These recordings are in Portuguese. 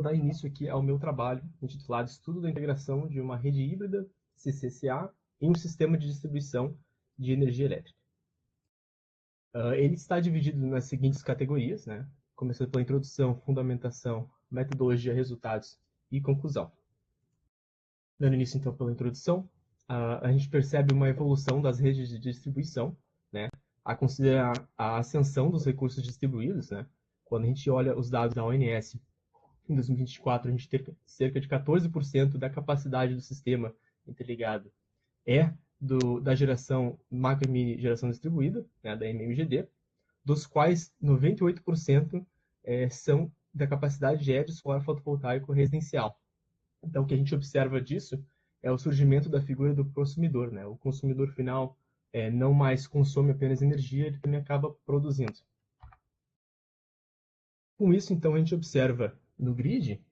dar início aqui ao meu trabalho intitulado Estudo da integração de uma rede híbrida CCCA em um sistema de distribuição de energia elétrica. Ele está dividido nas seguintes categorias, né? Começando pela introdução, fundamentação, metodologia, resultados e conclusão. Dando início então pela introdução, a gente percebe uma evolução das redes de distribuição, né? A considerar a ascensão dos recursos distribuídos, né? Quando a gente olha os dados da ONS, em 2024 a gente tem cerca de 14% da capacidade do sistema interligado da geração macro e mini geração distribuída, né, da MMGD, dos quais 98% são da capacidade de solar fotovoltaico residencial. Então, o que a gente observa disso é o surgimento da figura do consumidor, né? O consumidor final não mais consome apenas energia, ele também acaba produzindo. Com isso, então, a gente observa no grid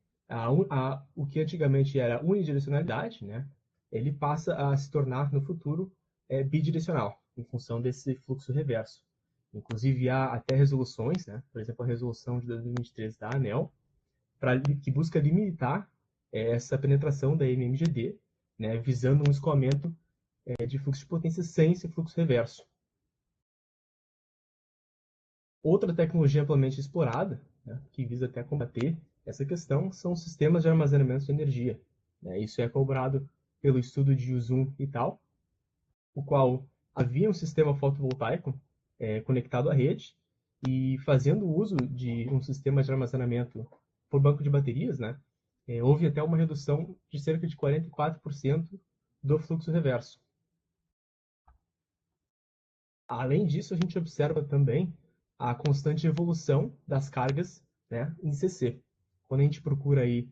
o que antigamente era unidirecionalidade, né? Ele passa a se tornar, no futuro, bidirecional, em função desse fluxo reverso. Inclusive, há até resoluções, né? Por exemplo, a resolução de 2023 da ANEEL, que busca limitar essa penetração da MMGD, né? Visando um escoamento de fluxo de potência sem esse fluxo reverso. Outra tecnologia amplamente explorada, né, que visa até combater essa questão, são os sistemas de armazenamento de energia. Né? Isso é cobrado pelo estudo de Uzun e tal, o qual havia um sistema fotovoltaico conectado à rede e fazendo uso de um sistema de armazenamento por banco de baterias, né, houve até uma redução de cerca de 44% do fluxo reverso. Além disso, a gente observa também a constante evolução das cargas, né, em CC. Quando a gente procura aí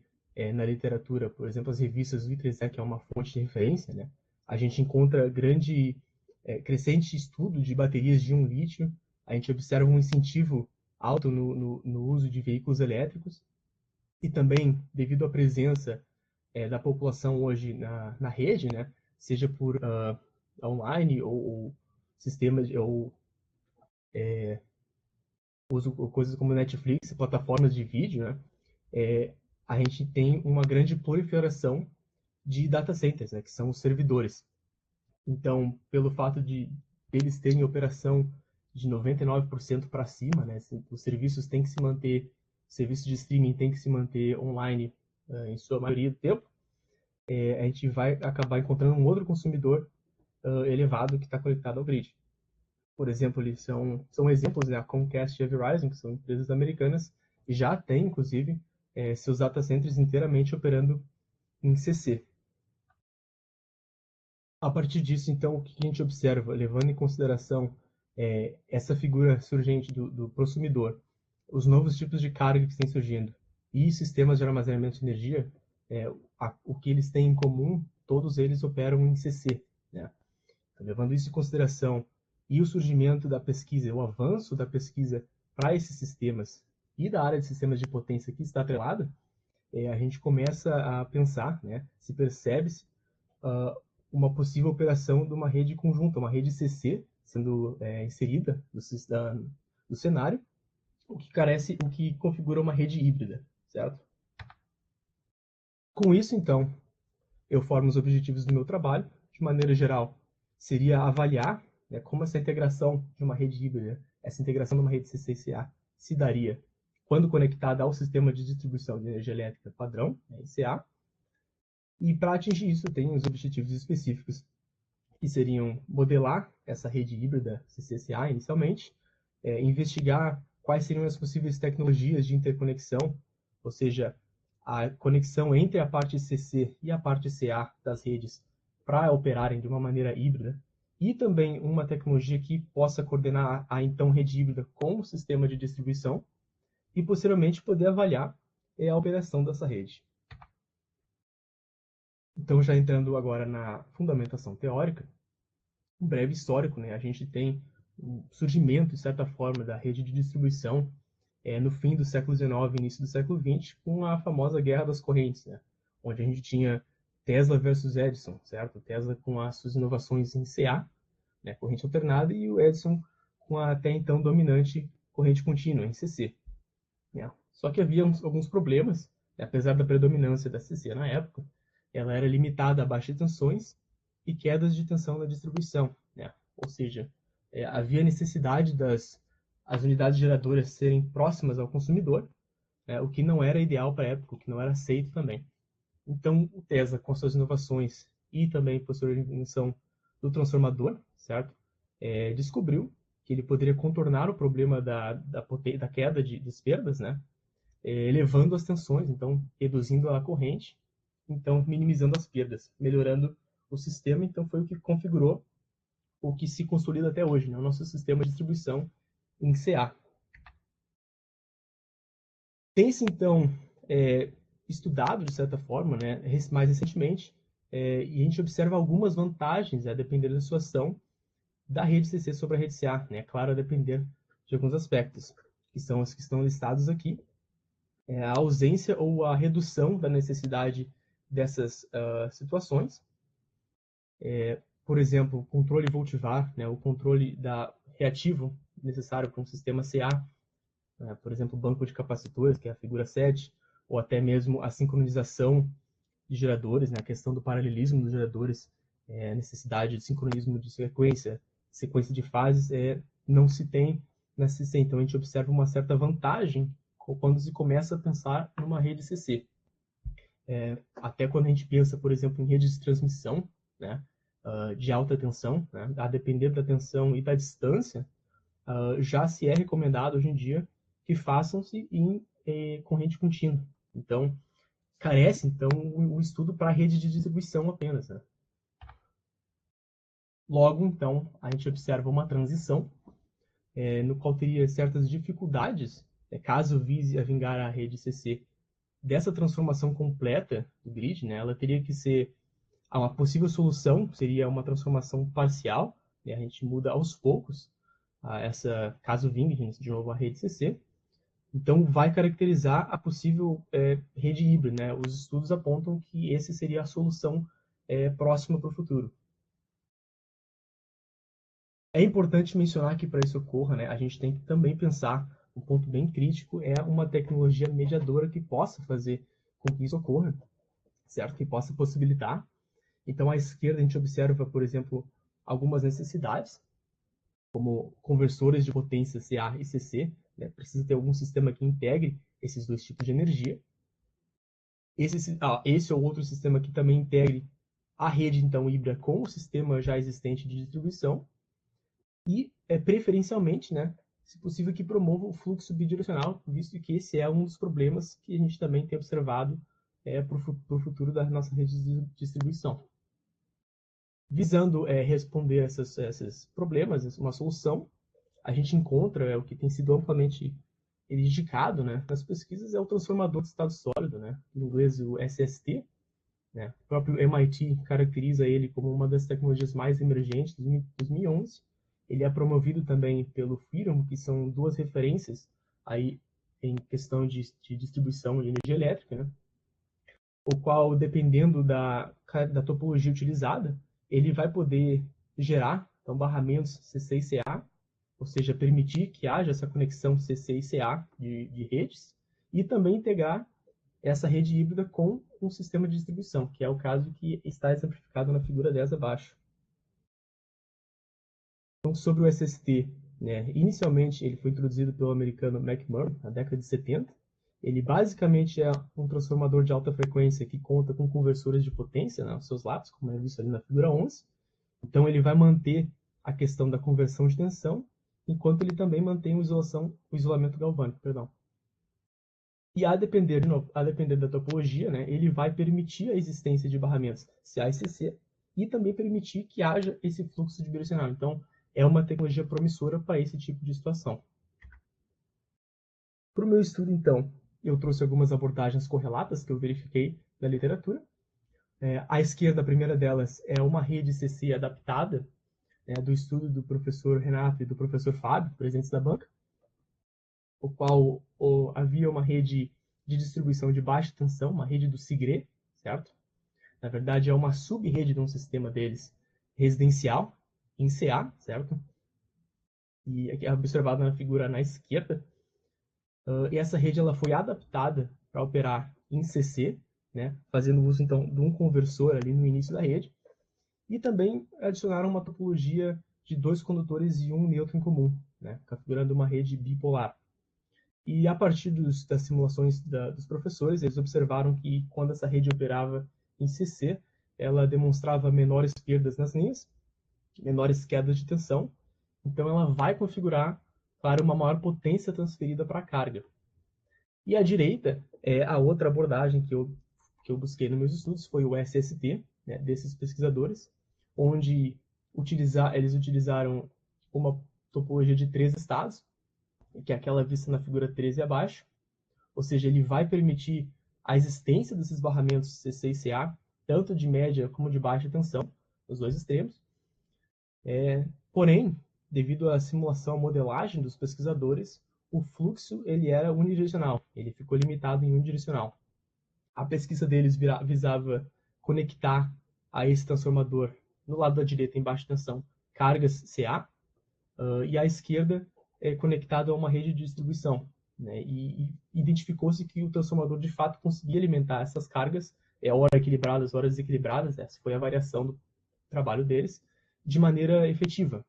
na literatura, por exemplo, as revistas do I3E, que é uma fonte de referência, né, a gente encontra crescente estudo de baterias de 1 lítio, a gente observa um incentivo alto no uso de veículos elétricos e também devido à presença da população hoje na rede, né, seja por online ou sistemas ou uso coisas como Netflix, plataformas de vídeo, né, a gente tem uma grande proliferação de data centers, né, que são os servidores. Então, pelo fato de eles terem operação de 99% para cima, né, os serviços têm que se manter, serviços de streaming têm que se manter online em sua maioria do tempo, a gente vai acabar encontrando um outro consumidor elevado que está conectado ao grid. Por exemplo, eles são exemplos, né? A Comcast e a Verizon, que são empresas americanas, e já têm, inclusive, seus data centers inteiramente operando em CC. A partir disso, então, o que a gente observa, levando em consideração essa figura surgente do consumidor, os novos tipos de carga que estão surgindo e sistemas de armazenamento de energia, o que eles têm em comum, todos eles operam em CC. Né? Então, levando isso em consideração e o surgimento da pesquisa, o avanço da pesquisa para esses sistemas e da área de sistemas de potência que está atrelada, a gente começa a pensar, né, se percebe-se uma possível operação de uma rede conjunta, uma rede CC sendo inserida no cenário, o que configura uma rede híbrida, certo? Com isso, então, eu formo os objetivos do meu trabalho. De maneira geral, seria avaliar, né, como essa integração de uma rede híbrida, essa integração de uma rede CCCA se daria quando conectada ao sistema de distribuição de energia elétrica padrão, né, ICA. E para atingir isso, tem os objetivos específicos, que seriam modelar essa rede híbrida CCCA inicialmente, investigar quais seriam as possíveis tecnologias de interconexão, ou seja, a conexão entre a parte CC e a parte CA das redes para operarem de uma maneira híbrida, e também uma tecnologia que possa coordenar a então rede híbrida com o sistema de distribuição e posteriormente poder avaliar a operação dessa rede. Então, já entrando agora na fundamentação teórica, um breve histórico, né? A gente tem o surgimento, de certa forma, da rede de distribuição no fim do século XIX, início do século XX, com a famosa Guerra das Correntes, né? Onde a gente tinha Tesla versus Edison, certo? Tesla com as suas inovações em CA, né, corrente alternada, e o Edison com a até então dominante corrente contínua, em CC. Né? Só que havia alguns problemas apesar da predominância da CC na época, ela era limitada a baixas tensões e quedas de tensão na distribuição, né? Ou seja, havia necessidade das as unidades geradoras serem próximas ao consumidor, né? O que não era ideal para a época, o que não era aceito também. Então, o Tesla, com suas inovações e também posterior invenção do transformador, certo? Descobriu que ele poderia contornar o problema da queda das perdas, né? Elevando as tensões, então reduzindo a corrente, então minimizando as perdas, melhorando o sistema. Então foi o que configurou o que se consolida até hoje, né? O nosso sistema de distribuição em CA. Tem-se então estudado de certa forma, né, mais recentemente, e a gente observa algumas vantagens, a depender da situação, da rede CC sobre a rede CA, né? Claro, a depender de alguns aspectos, que são os que estão listados aqui. A ausência ou a redução da necessidade dessas situações. Por exemplo, controle voltivar, né, o controle reativo necessário para um sistema CA, por exemplo, banco de capacitores, que é a figura 7, ou até mesmo a sincronização de geradores, né, a questão do paralelismo dos geradores, a necessidade de sincronismo de sequência de fases, não se tem na CC. Então, a gente observa uma certa vantagem quando se começa a pensar numa rede CC. Até quando a gente pensa, por exemplo, em redes de transmissão, né, de alta tensão, né, a depender da tensão e da distância, já se é recomendado hoje em dia que façam-se em corrente contínua. Então, carece, então, o estudo para a rede de distribuição apenas. Né? Logo, então, a gente observa uma transição no qual teria certas dificuldades, caso vise a vingar a rede CC dessa transformação completa do grid, né? Ela teria que ser uma possível solução, seria uma transformação parcial, né? A gente muda aos poucos caso vingue de novo a rede CC. Então, vai caracterizar a possível rede híbrida. Né? Os estudos apontam que essa seria a solução próxima para o futuro. É importante mencionar que para isso ocorra, né, a gente tem que também pensar, um ponto bem crítico, é uma tecnologia mediadora que possa fazer com que isso ocorra, certo? Que possa possibilitar. Então, à esquerda, a gente observa, por exemplo, algumas necessidades, como conversores de potência CA e CC, né? Precisa ter algum sistema que integre esses dois tipos de energia. Esse ou outro sistema que também integre a rede, então, híbrida com o sistema já existente de distribuição. E, preferencialmente, né, se possível, que promova o fluxo bidirecional, visto que esse é um dos problemas que a gente também tem observado para o futuro da nossa rede de distribuição. Visando responder esses problemas, uma solução, a gente encontra o que tem sido amplamente indicado, né, nas pesquisas, é o transformador de estado sólido, né, em inglês o SST. Né? O próprio MIT caracteriza ele como uma das tecnologias mais emergentes de 2011. Ele é promovido também pelo FIRAM, que são duas referências aí em questão de distribuição de energia elétrica, né? O qual, dependendo da topologia utilizada, ele vai poder gerar então, barramentos CC e CA, ou seja, permitir que haja essa conexão CC e CA de redes, e também integrar essa rede híbrida com um sistema de distribuição, que é o caso que está exemplificado na figura 10 abaixo. Então, sobre o SST, né, inicialmente ele foi introduzido pelo americano McMurray, na década de 70. Ele basicamente é um transformador de alta frequência que conta com conversores de potência, né, aos seus lados, como é visto ali na figura 11. Então, ele vai manter a questão da conversão de tensão, enquanto ele também mantém o isolamento galvânico. Perdão. E a depender da topologia, né, ele vai permitir a existência de barramentos CA e CC e também permitir que haja esse fluxo bidirecional. Então, é uma tecnologia promissora para esse tipo de situação. Para o meu estudo, então, eu trouxe algumas abordagens correlatas que eu verifiquei na literatura. À esquerda, a primeira delas é uma rede CC adaptada, do estudo do professor Renato e do professor Fábio, presentes na banca, o qual havia uma rede de distribuição de baixa tensão, uma rede do SIGRE, certo? Na verdade, é uma sub-rede de um sistema deles residencial, em CA, certo? E aqui é observado na figura na esquerda. E essa rede ela foi adaptada para operar em CC, né, fazendo uso então de um conversor ali no início da rede, e também adicionaram uma topologia de 2 condutores e um nêutron em comum, né, configurando uma rede bipolar. E a partir das simulações dos professores, eles observaram que quando essa rede operava em CC, ela demonstrava menores perdas nas linhas, menores quedas de tensão, então ela vai configurar para uma maior potência transferida para a carga. E à direita, a outra abordagem que eu busquei nos meus estudos foi o SST, né, desses pesquisadores, onde eles utilizaram uma topologia de 3 estados, que é aquela vista na figura 13 abaixo, ou seja, ele vai permitir a existência desses barramentos CC e CA, tanto de média como de baixa tensão, nos dois extremos. Porém, devido à simulação, à modelagem dos pesquisadores, o fluxo ele era unidirecional, ele ficou limitado em unidirecional. A pesquisa deles visava conectar a esse transformador no lado da direita, em baixa tensão, cargas CA, e à esquerda é conectado a uma rede de distribuição. Né? E identificou-se que o transformador de fato conseguia alimentar essas cargas, hora equilibradas, horas desequilibradas, essa foi a variação do trabalho deles, de maneira efetiva.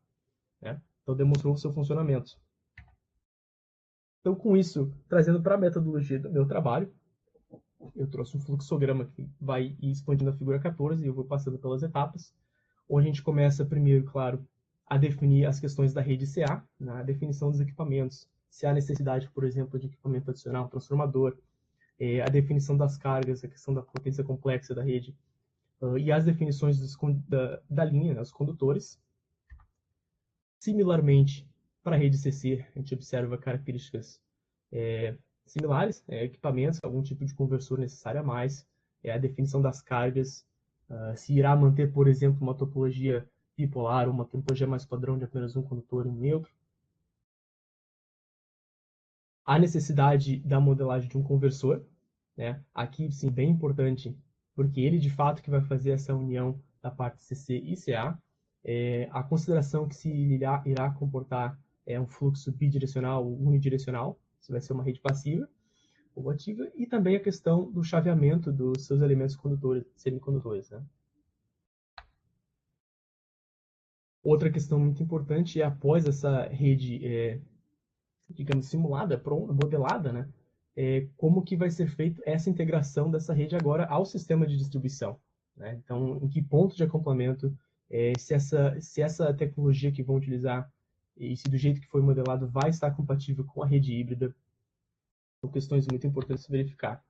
Né? Então demonstrou o seu funcionamento. Então, com isso, trazendo para a metodologia do meu trabalho, eu trouxe um fluxograma que vai ir expandindo a figura 14 e eu vou passando pelas etapas, onde a gente começa primeiro, claro, a definir as questões da rede CA, na definição dos equipamentos, se há necessidade, por exemplo, de equipamento adicional, transformador, a definição das cargas, a questão da potência complexa da rede, e as definições da linha, né, os condutores. Similarmente, para a rede CC, a gente observa características similares, equipamentos, algum tipo de conversor necessário a mais, a definição das cargas, se irá manter, por exemplo, uma topologia bipolar ou uma topologia mais padrão de apenas um condutor e um neutro. A necessidade da modelagem de um conversor, né? Aqui, sim, bem importante, porque ele, de fato, que vai fazer essa união da parte CC e CA. A consideração que se irá comportar um fluxo bidirecional ou unidirecional, se vai ser uma rede passiva ou ativa, e também a questão do chaveamento dos seus elementos condutores, semicondutores. Né? Outra questão muito importante é, após essa rede, digamos, simulada, modelada, né? Como que vai ser feita essa integração dessa rede agora ao sistema de distribuição. Né? Então, em que ponto de acoplamento, se essa tecnologia que vão utilizar, e se do jeito que foi modelado vai estar compatível com a rede híbrida, são questões muito importantes de verificar.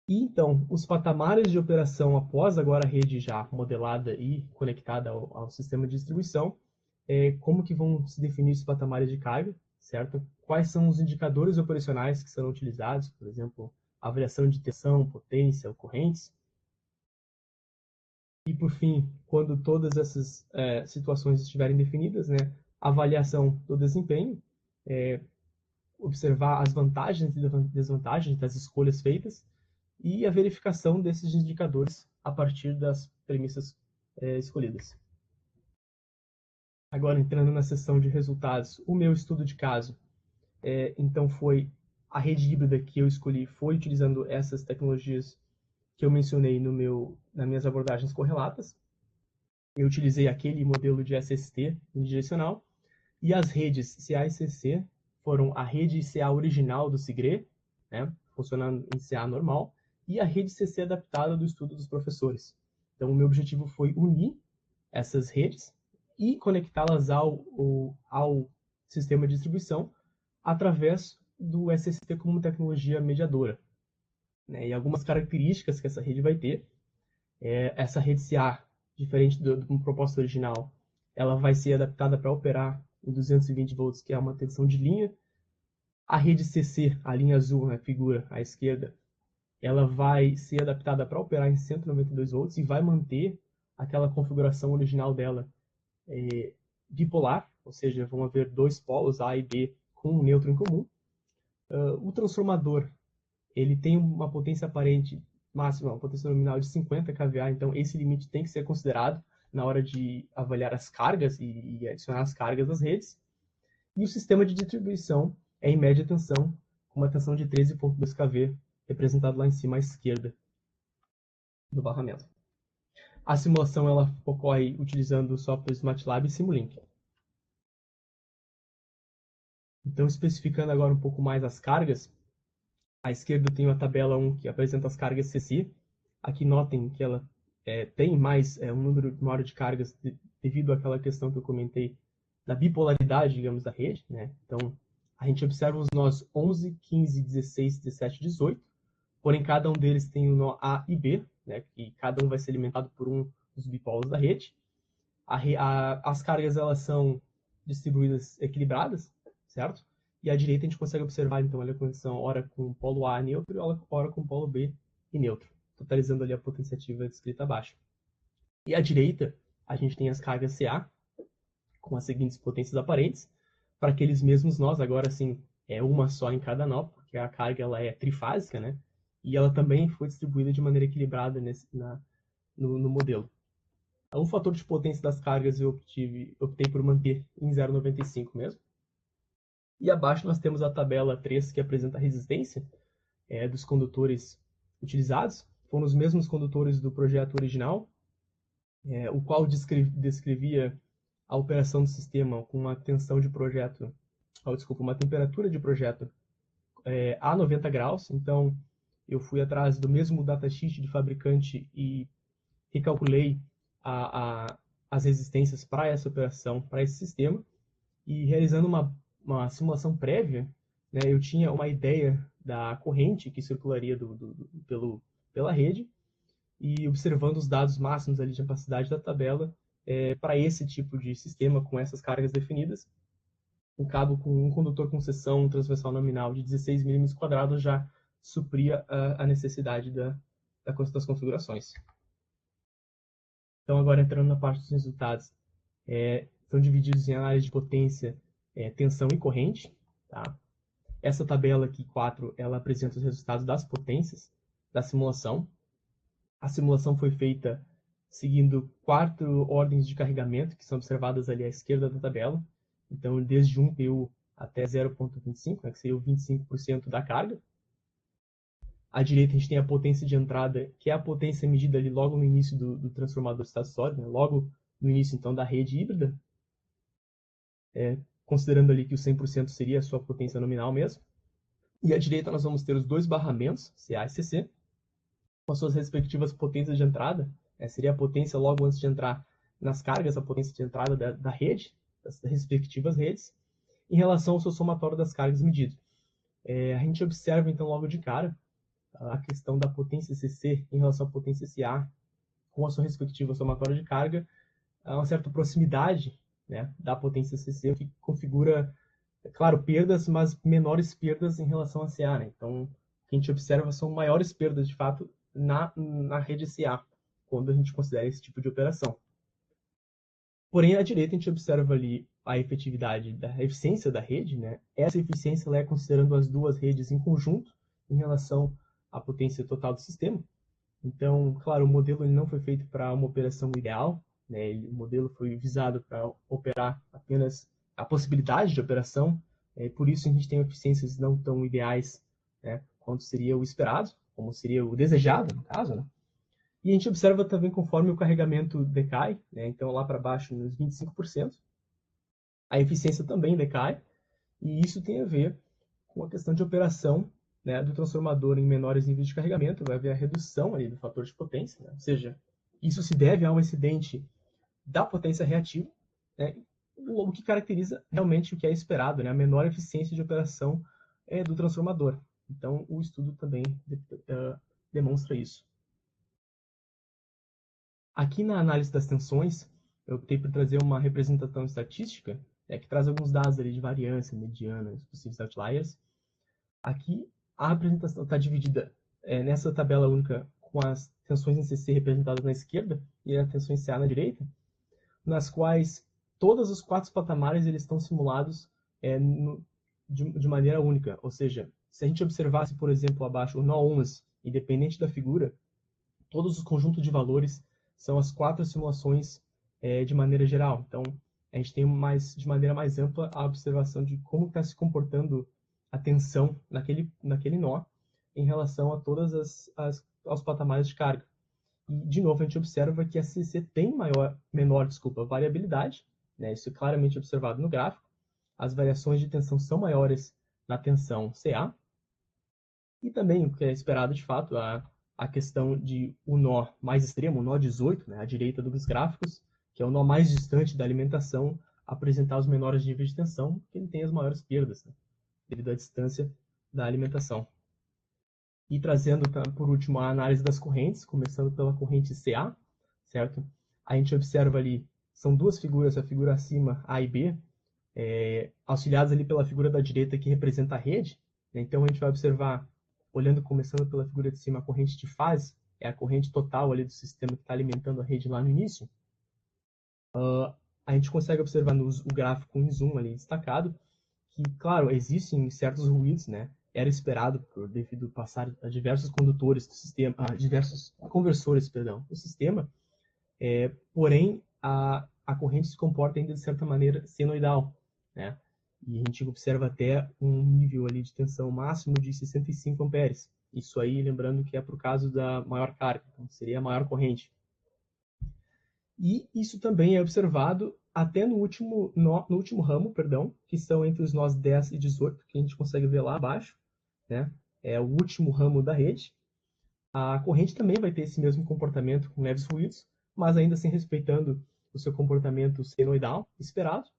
E então, os patamares de operação após agora a rede já modelada e conectada ao sistema de distribuição, como que vão se definir os patamares de carga, certo? Quais são os indicadores operacionais que serão utilizados, por exemplo, avaliação de tensão, potência, correntes. E por fim, quando todas essas situações estiverem definidas, né, avaliação do desempenho, observar as vantagens e desvantagens das escolhas feitas e a verificação desses indicadores a partir das premissas escolhidas. Agora, entrando na seção de resultados, o meu estudo de caso, então, foi a rede híbrida que eu escolhi, foi utilizando essas tecnologias que eu mencionei nas minhas abordagens correlatas. Eu utilizei aquele modelo de SST unidirecional, e as redes CA e CC foram a rede CA original do SIGRE, né, funcionando em CA normal, e a rede CC adaptada do estudo dos professores. Então, o meu objetivo foi unir essas redes e conectá-las ao sistema de distribuição através do SST como tecnologia mediadora. Né? E algumas características que essa rede vai ter. Essa rede CA, diferente de uma proposta original, ela vai ser adaptada para operar em 220 volts, que é uma tensão de linha. A rede CC, a linha azul na figura à esquerda, ela vai ser adaptada para operar em 192 volts e vai manter aquela configuração original dela bipolar, ou seja, vão haver dois polos A e B com um nêutron em comum. O transformador, ele tem uma potência aparente máxima, uma potência nominal de 50 kVA, então esse limite tem que ser considerado na hora de avaliar as cargas e adicionar as cargas das redes. E o sistema de distribuição é em média tensão, com uma tensão de 13,2 kV representado lá em cima à esquerda do barramento. A simulação ela ocorre utilizando o software MATLAB e Simulink. Então, especificando agora um pouco mais as cargas, à esquerda tem a tabela 1 que apresenta as cargas CC. Aqui notem que ela tem mais um número maior de cargas devido àquela questão que eu comentei da bipolaridade, digamos, da rede, né? Então, a gente observa os nós 11, 15, 16, 17, 18, porém cada um deles tem o nó A e B, né? Que cada um vai ser alimentado por um dos bipolos da rede. As cargas elas são distribuídas equilibradas, certo? E à direita a gente consegue observar então a condição ora com o polo A neutro e ora com o polo B e neutro, totalizando ali a potenciativa descrita abaixo. E à direita a gente tem as cargas CA com as seguintes potências aparentes para aqueles mesmos nós, agora sim é uma só em cada nó, porque a carga ela é trifásica, né? E ela também foi distribuída de maneira equilibrada no modelo. O fator de potência das cargas eu optei por manter em 0,95 mesmo. E abaixo nós temos a tabela 3, que apresenta a resistência dos condutores utilizados. Foram os mesmos condutores do projeto original, o qual descrevia a operação do sistema com uma tensão de projeto, uma temperatura de projeto a 90 graus. Então, eu fui atrás do mesmo datasheet de fabricante e recalculei as resistências para essa operação, para esse sistema, e realizando uma simulação prévia, né, eu tinha uma ideia da corrente que circularia pela rede, e observando os dados máximos ali de capacidade da tabela, para esse tipo de sistema com essas cargas definidas, um cabo com um condutor com seção transversal nominal de 16 mm² já supria a necessidade das configurações. Então, agora entrando na parte dos resultados, são divididos em análise de potência, tensão e corrente. Tá? Essa tabela aqui, 4, ela apresenta os resultados das potências da simulação. A simulação foi feita seguindo 4 ordens de carregamento, que são observadas ali à esquerda da tabela. Então, desde 1 PU até 0,25, né, que seria o 25% da carga. À direita a gente tem a potência de entrada, que é a potência medida ali logo no início do transformador estado sólido, né? Logo no início então da rede híbrida, considerando ali que o 100% seria a sua potência nominal mesmo. E à direita nós vamos ter os dois barramentos, CA e CC, com as suas respectivas potências de entrada, seria a potência logo antes de entrar nas cargas, a potência de entrada da rede, das respectivas redes, em relação ao seu somatório das cargas medido. A gente observa então logo de cara a questão da potência CC em relação à potência CA, com a sua respectiva somatória de carga, uma certa proximidade, né, da potência CC, o que configura, claro, perdas, mas menores perdas em relação a CA. Né? Então, o que a gente observa são maiores perdas, de fato, na rede CA, quando a gente considera esse tipo de operação. Porém, à direita a gente observa ali a efetividade da eficiência da rede. Né? Essa eficiência ela é considerando as duas redes em conjunto em relação à potência total do sistema. Então, claro, o modelo ele não foi feito para uma operação ideal, né? O modelo foi visado para operar apenas a possibilidade de operação, por isso a gente tem eficiências não tão ideais, né, quanto seria o esperado, como seria o desejado, no caso. Né? E a gente observa também conforme o carregamento decai, né? Então lá para baixo, nos 25%, a eficiência também decai, e isso tem a ver com a questão de operação, né, do transformador em menores níveis de carregamento, vai haver a redução ali do fator de potência, né? Ou seja, isso se deve a um excedente da potência reativa, né, o que caracteriza realmente o que é esperado, né, a menor eficiência de operação do transformador. Então, o estudo também demonstra isso. Aqui na análise das tensões, eu optei por trazer uma representação estatística, que traz alguns dados ali de variância, mediana, possíveis outliers. Aqui a apresentação está dividida nessa tabela única com as tensões em CC representadas na esquerda e as tensões CA na direita, nas quais todos os 4 patamares eles estão simulados de maneira única. Ou seja, se a gente observasse, por exemplo, abaixo o nó ohms, independente da figura, todos os conjuntos de valores são as 4 simulações de maneira geral. Então, a gente tem de maneira mais ampla a observação de como está se comportando a tensão naquele nó, em relação a aos patamares de carga. E, de novo, a gente observa que a CCC tem menor variabilidade, né? Isso é claramente observado no gráfico. As variações de tensão são maiores na tensão CA. E também, o que é esperado de fato, a questão de o nó mais extremo, o nó 18, né, à direita dos gráficos, que é o nó mais distante da alimentação, apresentar os menores níveis de tensão, porque ele tem as maiores perdas, né, devido à distância da alimentação. E trazendo, por último, a análise das correntes, começando pela corrente CA, certo? A gente observa ali, são duas figuras, a figura acima, A e B, auxiliadas ali pela figura da direita que representa a rede, né? Então a gente vai observar, olhando, começando pela figura de cima, a corrente de fase, é a corrente total ali do sistema que está alimentando a rede lá no início. A gente consegue observar o gráfico em zoom ali destacado, que, claro, existem certos ruídos, né? Era esperado devido passar a diversos condutores do sistema, a diversos conversores, perdão, do sistema. Porém, a corrente se comporta ainda de certa maneira senoidal, né? E a gente observa até um nível ali de tensão máximo de 65 amperes. Isso aí, lembrando que é por causa da maior carga, então seria a maior corrente. E isso também é observado até no último ramo, perdão, que são entre os nós 10 e 18, que a gente consegue ver lá abaixo, né? É o último ramo da rede. A corrente também vai ter esse mesmo comportamento com leves ruídos, mas ainda assim respeitando o seu comportamento senoidal esperado.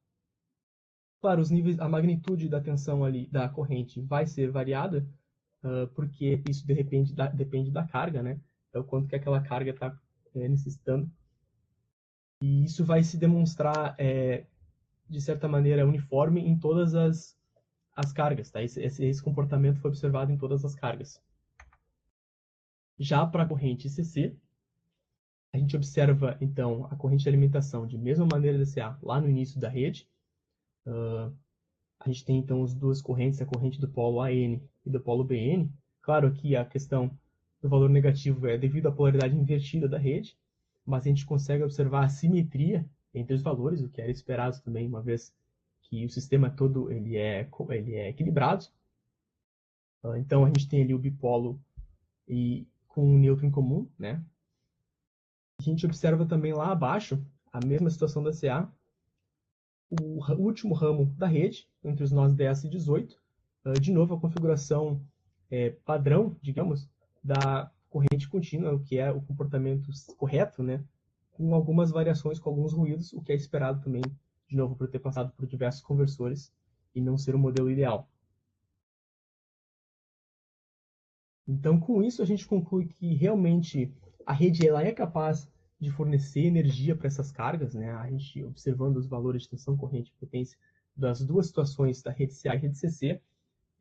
Claro, os níveis, a magnitude da tensão ali da corrente vai ser variada, porque isso depende da carga, né? É o quanto que aquela carga está necessitando. E isso vai se demonstrar, de certa maneira, uniforme em todas as cargas, tá? Esse comportamento foi observado em todas as cargas. Já para a corrente ICC, a gente observa, então, a corrente de alimentação de mesma maneira da CA lá no início da rede. A gente tem, então, as duas correntes, a corrente do polo AN e do polo BN. Claro, aqui a questão do valor negativo é devido à polaridade invertida da rede, mas a gente consegue observar a simetria entre os valores, o que era esperado também, uma vez que o sistema todo ele é equilibrado. Então, a gente tem ali o bipolo e com um nêutron em comum, né? A gente observa também lá abaixo a mesma situação da CA, o último ramo da rede, entre os nós 10 e 18, de novo a configuração padrão, digamos, da corrente contínua, o que é o comportamento correto, né? Com algumas variações, com alguns ruídos, o que é esperado também, de novo, por ter passado por diversos conversores e não ser o modelo ideal. Então, com isso, a gente conclui que realmente a rede ela é capaz de fornecer energia para essas cargas, né? A gente observando os valores de tensão, corrente e potência das duas situações da rede CA e rede CC,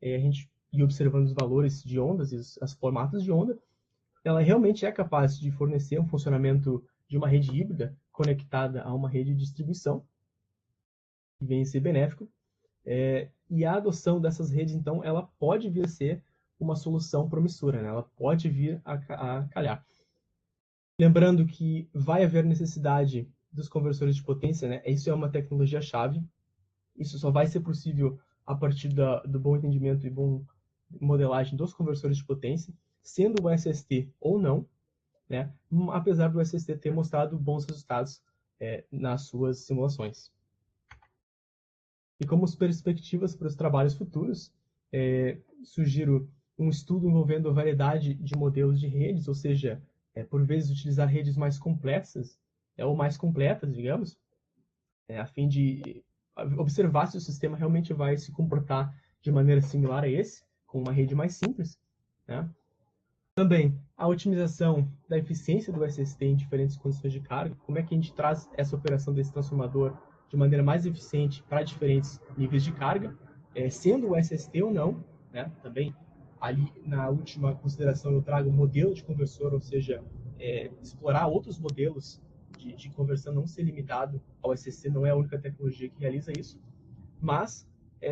a gente e observando os valores de ondas e os formatos de onda, ela realmente é capaz de fornecer um funcionamento de uma rede híbrida conectada a uma rede de distribuição, que vem a ser benéfico. E a adoção dessas redes, então, ela pode vir a ser uma solução promissora, né? Ela pode vir a calhar. Lembrando que vai haver necessidade dos conversores de potência, né? Isso é uma tecnologia-chave. Isso só vai ser possível a partir do bom entendimento e bom modelagem dos conversores de potência, sendo o SST ou não, né? Apesar do SST ter mostrado bons resultados nas suas simulações. E como perspectivas para os trabalhos futuros, sugiro um estudo envolvendo a variedade de modelos de redes, ou seja, por vezes utilizar redes mais complexas, ou mais completas, digamos, a fim de observar se o sistema realmente vai se comportar de maneira similar a esse, com uma rede mais simples, né? Também a otimização da eficiência do SST em diferentes condições de carga, como é que a gente traz essa operação desse transformador de maneira mais eficiente para diferentes níveis de carga, sendo o SST ou não, né? Também ali na última consideração eu trago o modelo de conversor, ou seja, explorar outros modelos de conversão, não ser limitado ao SST, não é a única tecnologia que realiza isso, mas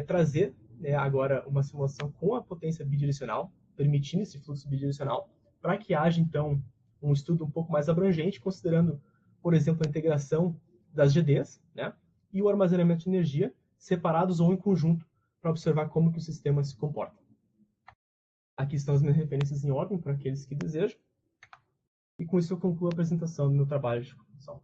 trazer agora uma simulação com a potência bidirecional, permitindo esse fluxo bidirecional, para que haja, então, um estudo um pouco mais abrangente, considerando, por exemplo, a integração das GDs, né, e o armazenamento de energia separados ou em conjunto, para observar como que o sistema se comporta. Aqui estão as minhas referências em ordem para aqueles que desejam. E com isso eu concluo a apresentação do meu trabalho de conclusão.